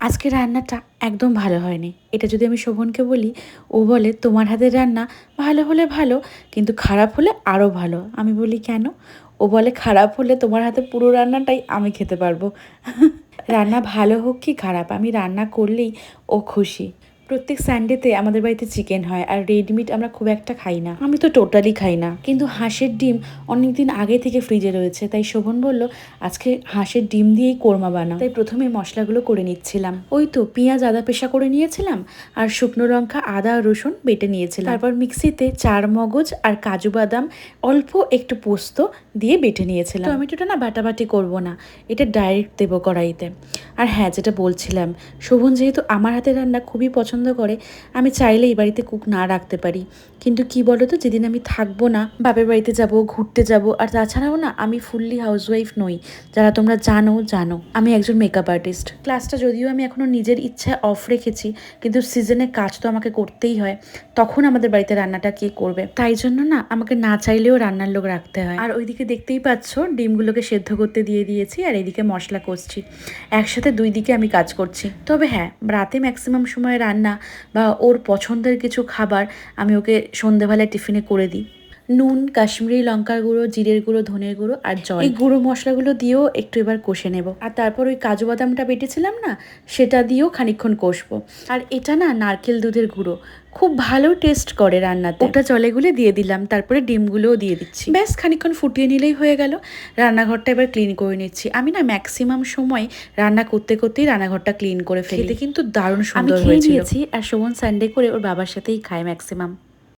আজকে রান্নাটা একদম ভালো হয়নি। এটা যদি আমি শোভনকে বলি, ও বলে তোমার হাতের রান্না ভালো হলে ভালো, কিন্তু খারাপ হলে আরও ভালো। আমি বলি কেন? ও বলে খারাপ হলে তোমার হাতে পুরো রান্নাটাই আমি খেতে পারবো। রান্না ভালো হোক কি খারাপ, আমি রান্না করলেই ও খুশি। প্রত্যেক সানডেতে আমাদের বাড়িতে চিকেন হয়, আর রেডমিট আমরা খুব একটা খাই না, আমি তো টোটালি খাই না। কিন্তু হাঁসের ডিম অনেক দিন আগে থেকে ফ্রিজে রয়েছে, তাই শোভন বলল আজকে হাঁসের ডিম দিয়েই কোরমা বানাও। তাই প্রথমে মশলাগুলো করে নিচ্ছিলাম। ওই তো পেঁয়াজ আদা পেশা করে নিয়েছিলাম, আর শুকনো লঙ্কা আদা রসুন বেটে নিয়েছিলাম। তারপর মিক্সিতে চার মগজ আর কাজু বাদাম অল্প একটু পোস্ত দিয়ে বেটে নিয়েছিলাম। টমেটোটা না বাটাবাটি করব না, এটা ডাইরেক্ট দেবো কড়াইতে। আর হ্যাঁ, যেটা বলছিলাম, শোভন যেহেতু আমার হাতের রান্না খুবই পছন্দ করে, আমি চাইলে এই বাড়িতে কুক না রাখতে পারি। কিন্তু কি বলো তো, যেদিন আমি থাকবো না, বাপের বাড়িতে যাব, ঘুরতে যাব, আর তাছাড়াও না আমি ফুললি হাউসওয়াইফ নই। যারা তোমরা জানো আমি একজন মেকআপ আর্টিস্ট। ক্লাসটা যদিও আমি এখনও নিজের ইচ্ছা অফ রেখেছি, কিন্তু সিজনে কাজ তো আমাকে করতেই হয়। তখন আমাদের বাড়িতে রান্নাটা কে করবে? তাই জন্য না আমাকে না চাইলেও রান্নার লোক রাখতে হয়। আর ওইদিকে দেখতেই পাচ্ছ ডিমগুলোকে সেদ্ধ করতে দিয়ে দিয়েছি, আর এইদিকে মশলা কষছি। একসাথে দুই দিকে আমি কাজ করছি। তবে হ্যাঁ, রাতে ম্যাক্সিমাম সময় রান্না বা ওর পছন্দের কিছু খাবার আমি ওকে সন্ধেবেলায় টিফিনে করে দিই। নুন, কাশ্মীরি লঙ্কার গুঁড়ো, জিরের গুঁড়ো, ধনের গুঁড়ো আর জল, এই গুঁড়ো মশলাগুলো দিয়েও একটু এবার কষে নেব। আর তারপর ওই কাজু বাদামটা বেটেছিলাম না, সেটা দিয়েও খানিকক্ষণ কষবো। আর এটা না নারকেল দুধের গুঁড়ো, খুব ভালো টেস্ট করে রান্নাতে। ওটা জলে গুলে দিয়ে দিলাম, তারপরে ডিমগুলোও দিয়ে দিচ্ছি। ব্যাস খানিকক্ষণ ফুটিয়ে নিলেই হয়ে গেল। রান্নাঘরটা এবার ক্লিন করে নিচ্ছি। আমি না ম্যাক্সিমাম সময় রান্না করতে করতেই রান্নাঘরটা ক্লিন করে ফেলি। খেতে কিন্তু দারুণ সুন্দর হয়েছিল। আমি খেয়ে নিয়েছি, আর শোভন সানডে করে ওর বাবার সাথেই খায় ম্যাক্সিমাম।